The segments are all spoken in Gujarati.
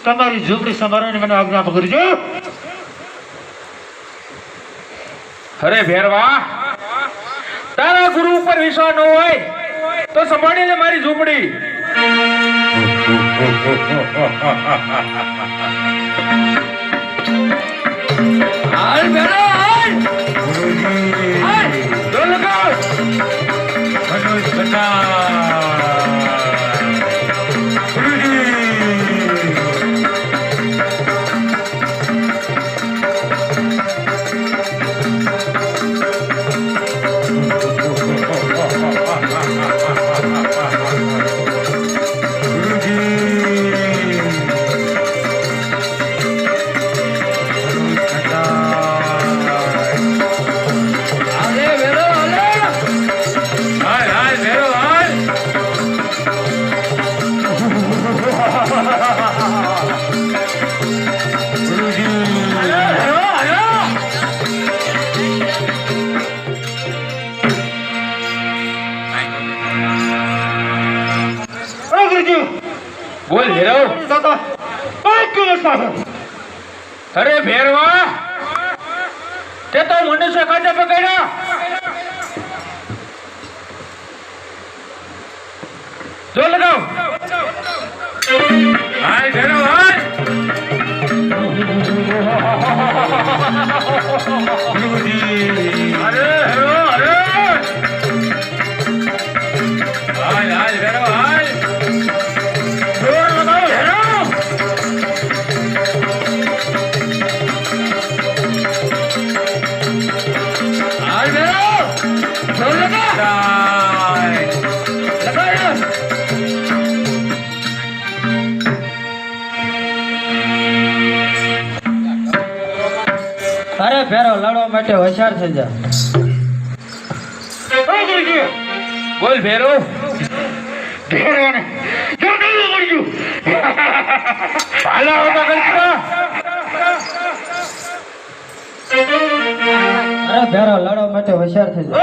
તમારી ઝૂંપડી સંભાળવાની મને આજ્ઞા કરજો. અરે ભેરવા, તારા ગુરુ ઉપર વિશ્વાસ ન હોય તો સંભાળી લે મારી ઝૂંપડી. હાલ ભેરવા, હાલ. હાલ, દોડ લગાવ. મનોજ બતા. બોલ ભેરવ. અરે ભેરવા, તે તો મનુષ્ય કાંટે પકડ્યા. જો લગાવ. હાય ભેરવ, હાય. અરે હેરો, અરે. હાય હાય ભેરવ, હાય. અરે ફેરો લડવા માટે હોશિયાર થઈ જા. બોલ ભેરો. ભેરવાને જલ્દી મળજો. હાલા હોતા કરતા. અરે ફેરો લડવા માટે હોશિયાર થઈ જા.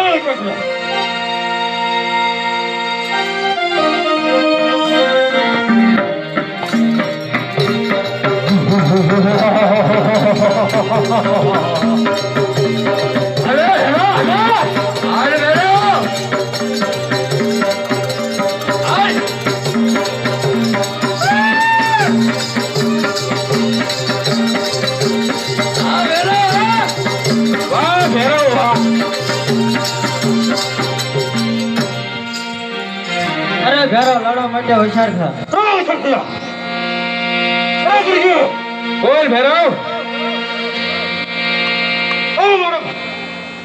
અરે હેરો, અરે ભેરો. અરે ફેરો લડવા માટે હોશિયાર થા. બોલ ભેરવ.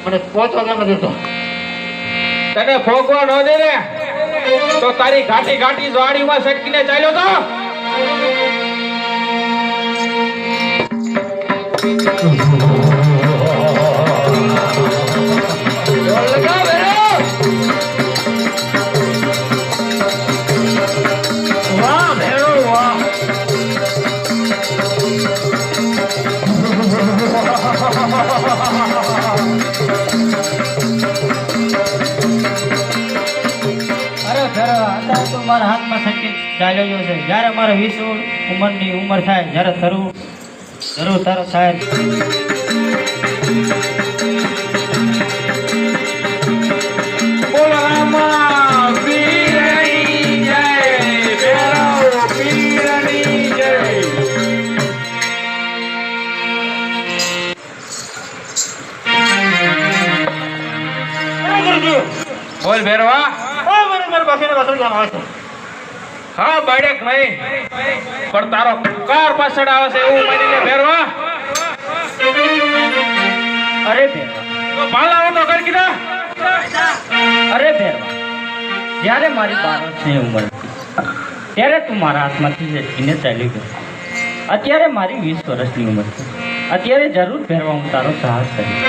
મને પહોંચવા કેમ દેતો? તને ફોકવા ન દે ને તો તારી ઘાટી ઘાટી વાડીમાં સટકીને ચાલ્યો તો. લગા ભેરવ. વાહ ભેરો વાહ. અરે ફેરો અત્યારે તું મારા હાથમાં સટકી ચાલ્યો ગયો છે. જ્યારે મારે 20 ઉંમરની ઉંમર થાય, જ્યારે જરૂર તારો સાહેબ. બોલ રામા પીરની જય. ભેરવ પીરની જય. બોલ ભેરવા. હા બડેક નહીં, પણ તારો કાર પાછળ આવે છે એવું માનીને ભેરવા. અરે ફેરવા, તો ભાલા તો કર કીધા. અરે ફેરવા, જ્યારે મારી 12 વર્ષની ઉંમર હતી ત્યારે તું મારા હાથમાંથી ઝટકીને ચાલી ગયો. અત્યારે મારી 20 વર્ષની ઉંમર છે. અત્યારે જરૂર ફેરવા હું તારો સાહસ કરીશ.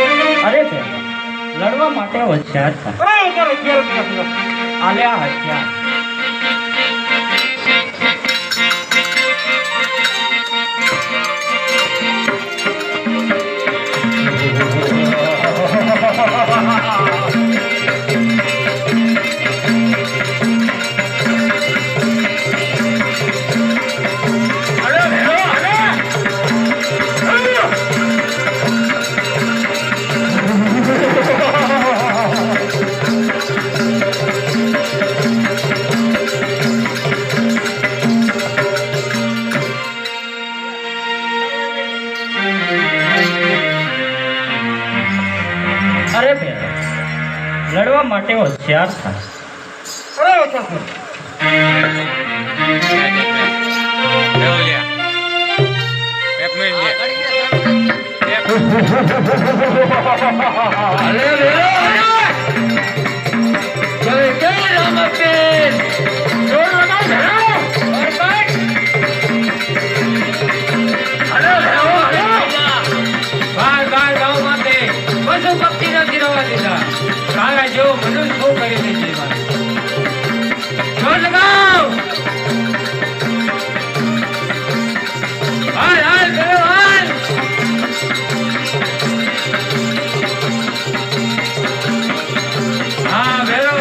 અરે ફેરવા, લડવા માટે હોશિયાર થાય. આલ્યા હથિયાર. અરે ભેરો. માટે હોશિયાર થાય. અરે ઓછો છે. અરે ભેરો જય જય રામપીર. જોર લગાવ ભેરો. અરે ભેરો પશુ પક્ષી નથી રવા દીધા. કાળા જેવો મનુષ્ય શું કરી દે છે જોર લગાવ. હાલ હાલ ભેરો હાલ. હા ભેરો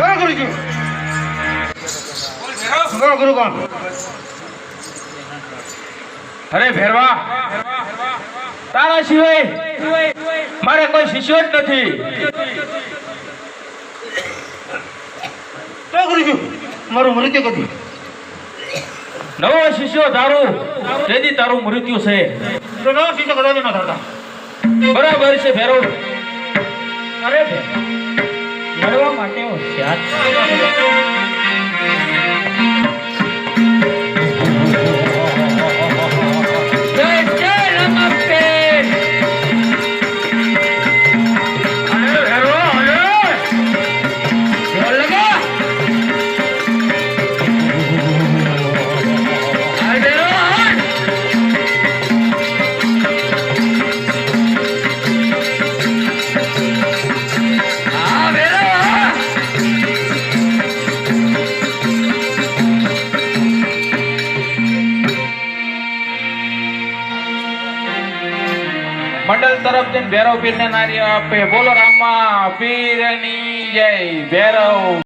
હા ગુરુજી. બોલો ગુરુ કોણ? અરે ભેરવા, તારા સિવાય મારે કોઈ શિષ્યો જ નથી. હા ગુરુજી, મારું મૃત્યુ કદી. નવો શિષ્યો ધારું તેથી તારું મૃત્યુ છે. તો નવો શિષ્ય કદાચ ન થતા. બરાબર છે ભેરો. અરે ભેરવા મરવા માટે હોશિયાર થાય. જય જય રામપીર. અરે ભેરો અરે જોર લગા. અરે ભેરો હાલ. હા ભેરો હા. મંડળ તરફથી ભેરવ પીરને નારી આપે. બોલો રામા પીરની જય. ભેરવ